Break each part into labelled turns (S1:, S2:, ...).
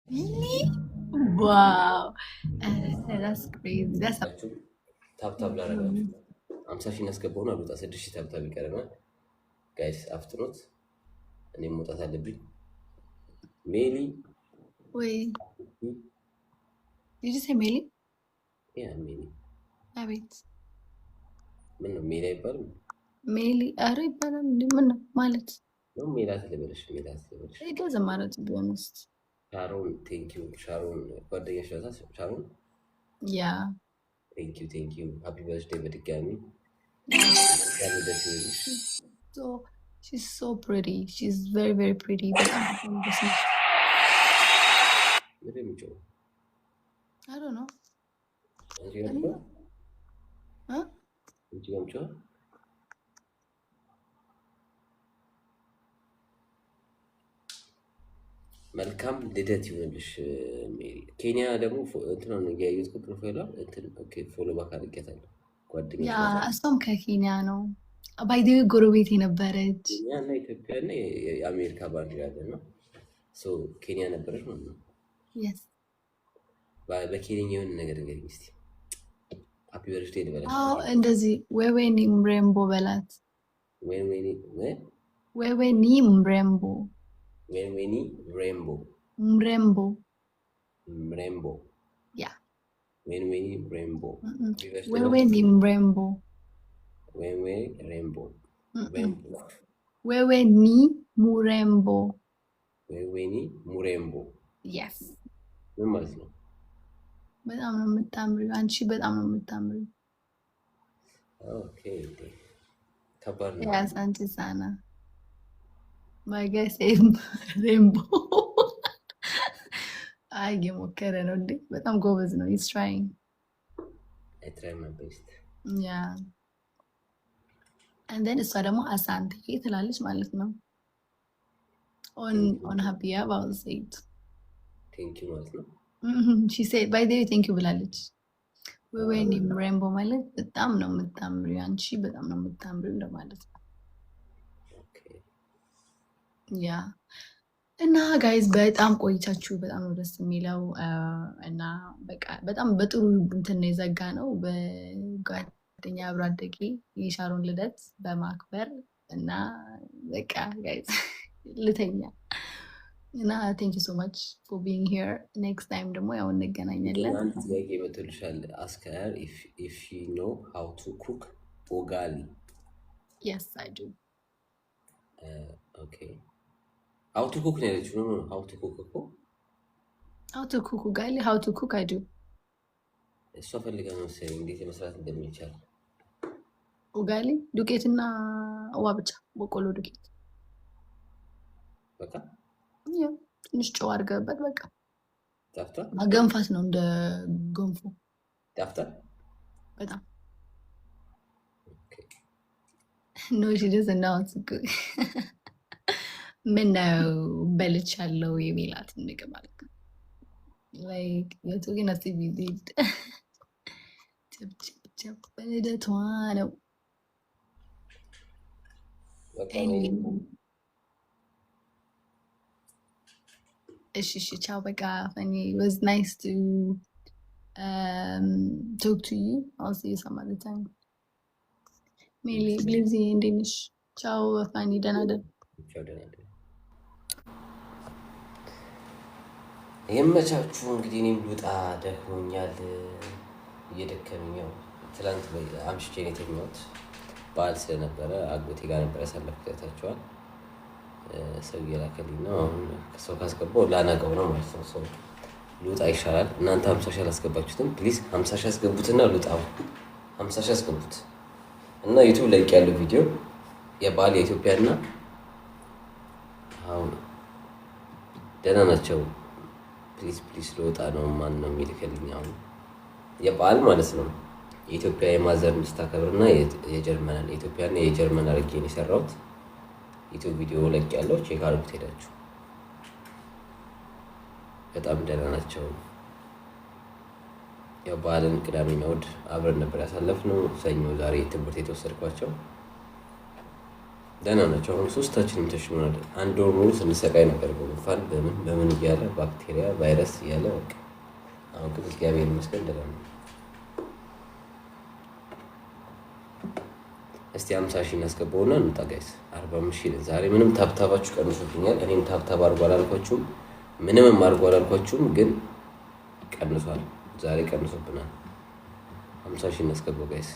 S1: Really? Wow. That's crazy. That's a
S2: ታብታብ ላደርጋችሁ 50 ሺህ እናስገባውና አሉጣ 6 ሺህ ታብታብ ይቀረናል። ጋይስ አፍጥኑት፣ እኔም መውጣት አለብኝ። ሜሊ
S1: wait. Did you say Melly?
S2: ያ ሜሊ
S1: አቤት
S2: ምን ነው ሜሊ አይባልም?
S1: ሜሊ አረ ይባላል እንዴ? ምን ነው ማለት
S2: ነው ሜላት ልበልሽ? ሜላት ልበልሽ?
S1: it doesn't matter to be honest.
S2: ሻሮን ቴንክ ዩ። ሻሮን ጓደኛሽ ናት? ሻሮን
S1: Yeah.
S2: ቴንክ ዩ ሃፒ በርዝዴይ በድጋሚ ደስ ይበልሽ።
S1: So she's so pretty. She's very very pretty. በጣም ደስ ይላል።
S2: ምን የሚጮው
S1: I don't know.
S2: አንቺ ጋር ነው? አንቺ ጋር ነው? መልካም ልደት ይሁንልሽ ሜሪ። ኬንያ ደግሞ እንትና ነው ያዩት ፕሮፋይሏ እንትን ኦኬ ፎሎ ባክ አድርጌታለሁ። ጓደኛሽ
S1: ያ እሷም ከኬንያ ነው። ባይዴ ጎረቤት የነበረች
S2: ኬንያ እና ኢትዮጵያ እና የአሜሪካ ባንዲራ ያለ ነው። ሶ ኬንያ ነበረች ማለት ነው።
S1: yes
S2: በኬንያ የሆነ ነገር እንግዲህ እስቲ ሃፒ በርዝዴይ ልበላት።
S1: አዎ እንደዚህ ዌዌኒ ምሬምቦ በላት። ዌዌኒ ምሬምቦ
S2: ዌኒ ሬምቦ ምሬምቦ
S1: ያ
S2: ዌኒ ሬምቦ
S1: ዌዌኒ ምሬምቦ
S2: ሬምቦ
S1: ዌዌኒ ሙሬምቦ
S2: ዌኒ ሙሬምቦ
S1: yes
S2: ምን ማለት ነው?
S1: በጣም ነው የምታምሪው አንቺ በጣም ነው የምታምሪው።
S2: ኦኬ ከባድ ነው።
S1: ያስ አንቺ ሳና my guy same rainbow አይ የሞከረ ነው እንዴ በጣም ጎበዝ ነው he's trying.
S2: I try my best.
S1: yeah and then እሷ ደግሞ አሳንቴ ትላለች ማለት ነው on her behalf I will say it.
S2: ቴንክ ዩ ማለት ነው።
S1: she said by the way thank you ብላለች። ወይኔ ሬንቦ ማለት በጣም ነው የምታምሪው አንቺ በጣም ነው የምታምሪው እንደማለት ነው። ያ እና ጋይዝ በጣም ቆይቻችሁ በጣም ነው ደስ የሚለው እና በቃ በጣም በጥሩ እንትን ነው የዘጋ ነው በጓደኛ አብሮ አደጌ የሻሮን ልደት በማክበር እና በቃ ጋይዝ ልተኛ እና ቴንክ ዩ ሶ ማች ፎር ቢንግ ሂር ኔክስት ታይም ደግሞ ያው እንገናኛለን።
S2: አንድ ጥያቄ መጥቶልሻል። ask her if she know how to cook ugali.
S1: yes I do.
S2: okay how to cook ነው ያለችው? ነው how to cook እኮ
S1: how to cook ugali how to cook I do.
S2: እሷ ፈልጋ ነው መሰለኝ እንዴት መስራት እንደሚቻል።
S1: ኡጋሊ ዱቄትና ውሃ ብቻ በቆሎ ዱቄት
S2: በቃ
S1: ያው ትንሽ ጨው አድርገህበት በቃ
S2: ጣፍቷል።
S1: ማገንፋት ነው እንደ ገንፎ
S2: ጣፍቷል
S1: በጣም no she doesn't know how to cook. ምን ነው በልቻለሁ የሚላት ምግብ ማለት ነው like you're talking as if you did. ቸብ በልደቷ ነው እሺ ቻው በቃ ፈኒ was nice to talk to you. I'll see you some other time. ሜሊ ብሊዚ እንዴት ነሽ? ቻው ፈኒ ደህና ደር
S2: የመቻችሁ እንግዲህ እኔም ልውጣ ደክሞኛል፣ እየደከመኝ ነው። ትላንት አምሽቼ ነው የተኛሁት። በዓል ስለነበረ አጎቴ ጋር ነበር ያሳለፍኩት። ያታችኋል ሰው እየላከልኝ ነው። አሁን ሰው ካስገባው ላናቀው ነው ማለት ነው። ሰው ልውጣ ይሻላል። እናንተ 50 ሺህ አላስገባችሁትም። ፕሊዝ 50 ሺህ አስገቡትና ልውጣ። 50 ሺህ አስገቡት እና ዩቲዩብ ላይ ያለው ቪዲዮ የበዓል የኢትዮጵያና አሁን ደህና ናቸው። ፕሊዝ ልወጣ ነው። ማን ነው የሚልክልኝ? አሁን የበዓል ማለት ነው የኢትዮጵያ የማዘር ሚስት አከብርና የጀርመን የኢትዮጵያና የጀርመን አድርጌ ነው የሰራሁት። ዩቲዩብ ቪዲዮ ለቅ ያለው ቼክ አድርጉት ሄዳችሁ። በጣም ደህና ናቸው። ያው በዓልን ቅዳሜና እሑድ አብረን ነበር ያሳለፍነው። ሰኞ ዛሬ ትምህርት የተወሰድኳቸው ደህና ናቸው። አሁን ሶስታችንም ተሽሎናል። አንድ ወር ሙሉ ስንሰቃይ ነበር በጉንፋን በምን እያለ ባክቴሪያ ቫይረስ እያለ በቃ። አሁን ግን እግዚአብሔር ይመስገን ደህና ነው። እስቲ 50 ሺህ እናስገባውና እንውጣ ጋይስ። 45 ሺህ ዛሬ ምንም ታብታባችሁ ቀንሶብኛል። እኔም ታብታብ አድርጎ አላልኳችሁም፣ ምንም አድርጎ አላልኳችሁም፣ ግን ቀንሷል። ዛሬ ቀንሶብናል። 50 ሺህ እናስገባው ጋይስ።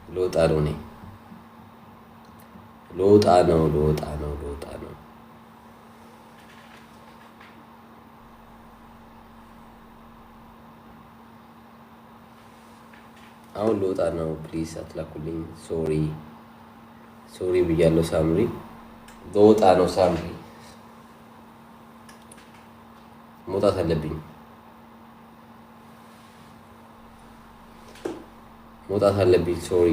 S2: ልወጣ ነው እኔ ልወጣ ነው። አሁን ልወጣ ነው። ፕሊዝ አትላኩልኝ። ሶሪ ብያለሁ ሳምሪ። ልወጣ ነው ሳምሪ። መውጣት አለብኝ። ሶሪ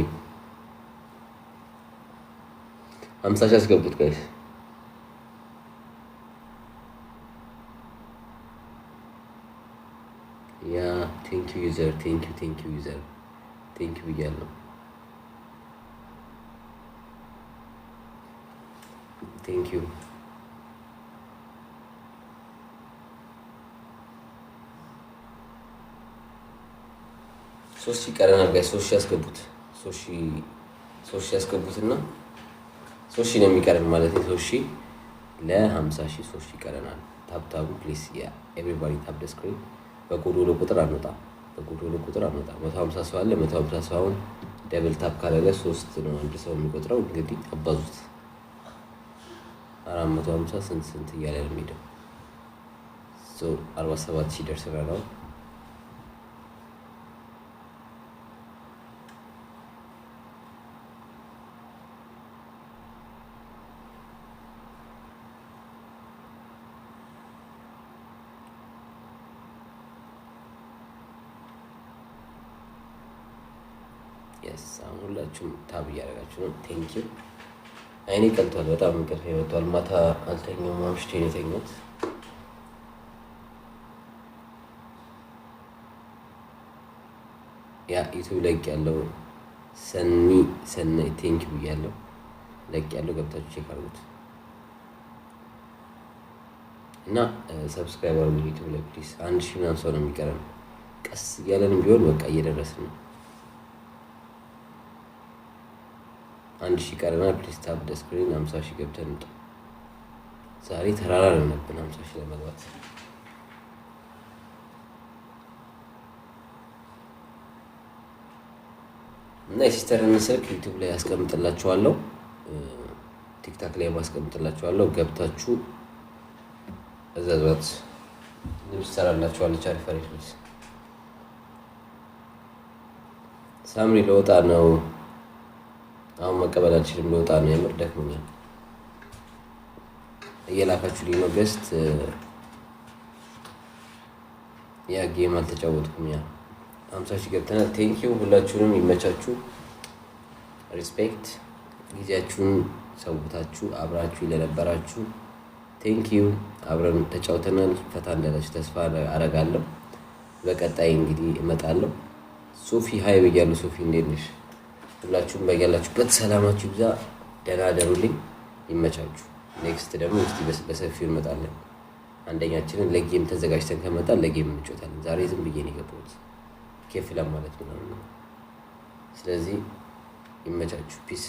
S2: 50 ሺህ አስገቡት ጋይስ። ያ ቴንክ ዩ ዩዘር ቴንክ ዩ ብያለሁ። ቴንክ ዩ ሶስት ሺህ ቀረናል ጋይስ። 3 ሺህ ያስገቡት። 3 ሺህ ያስገቡትና 3 ሺህ ነው የሚቀረን ማለት ነው። 3 ሺህ ለ50 ሺህ 3 ሺህ ይቀረናል። ታብታቡ ፕሊስ ያ ኤቭሪባዲ ታብ ደ ስክሪን። በጎዶሎ ቁጥር አንወጣ። 150 ሰው አለ። 150 ሰውን ደብል ታፕ ካላለ 3 ነው አንድ ሰው የሚቆጥረው። እንግዲህ አባዙት 450 ስንት እያለ ነው የሚሄደው። 47 ሺህ ደርሰናል ነው። አሁን ሁላችሁም ታብ እያደረጋችሁ ነው። ቴንክ ዩ። አይኔ ቀልቷል፣ በጣም እንቅልፍ መጥቷል። ማታ አልተኛውም፣ አምሽቼ ነው የተኛሁት። ያ ዩቲዩብ ለቅ ያለው ሰናይ ቴንክ ዩ ብያለሁ። ለቅ ያለው ገብታችሁ ቼክ አድርጉት እና ሰብስክራይብ አድርጉ ዩቲዩብ ላይ ፕሊዝ። 1000 ምናምን ሰው ነው የሚቀረን። ቀስ እያለንም ቢሆን በቃ እየደረስን ነው። 1000 ቀረናል። ፕሊዝ ታፕ ደ ስክሪን። 50 ሺህ ገብተን እንውጣ። ዛሬ ተራራ ነው ነበር 50 ሺህ ለመግባት። እና የሲስተርን ስልክ ዩቲዩብ ላይ አስቀምጥላችኋለሁ፣ ቲክታክ ላይ ማስቀምጥላችኋለሁ። ገብታችሁ እዛዛት ልብስ ሰራላችኋለች። አሪፍ አሪፍ ልብስ። ሳምሪ ለወጣ ነው። አሁን መቀበል አልችልም። ልወጣ ነው። የምር ደክሞኛል። እየላካችሁልኝ ነው ገስት። ያ ጌም አልተጫወትኩም። ያ 50 ሺህ ገብተናል። ቴንክ ዩ ሁላችሁንም። ይመቻችሁ። ሪስፔክት። ጊዜያችሁን ሰውታችሁ አብራችሁ ለነበራችሁ ቴንክ ዩ። አብረን ተጫውተናል። ፈታ እንዳላችሁ ተስፋ አረጋለሁ። በቀጣይ እንግዲህ እመጣለሁ። ሶፊ ሀይ ብያለሁ። ሶፊ እንዴት ነሽ? ሁላችሁም በያላችሁበት ሰላማችሁ ይብዛ። ደህና ደሩልኝ። ይመቻችሁ። ኔክስት ደግሞ እስቲ በሰፊው እንመጣለን። አንደኛችንን ለጌም ተዘጋጅተን ከመጣን ለጌም እንጫወታለን። ዛሬ ዝም ብዬ ነው የገባሁት ኬፍ ለማለት ነው። ስለዚህ ይመቻችሁ። ፒስ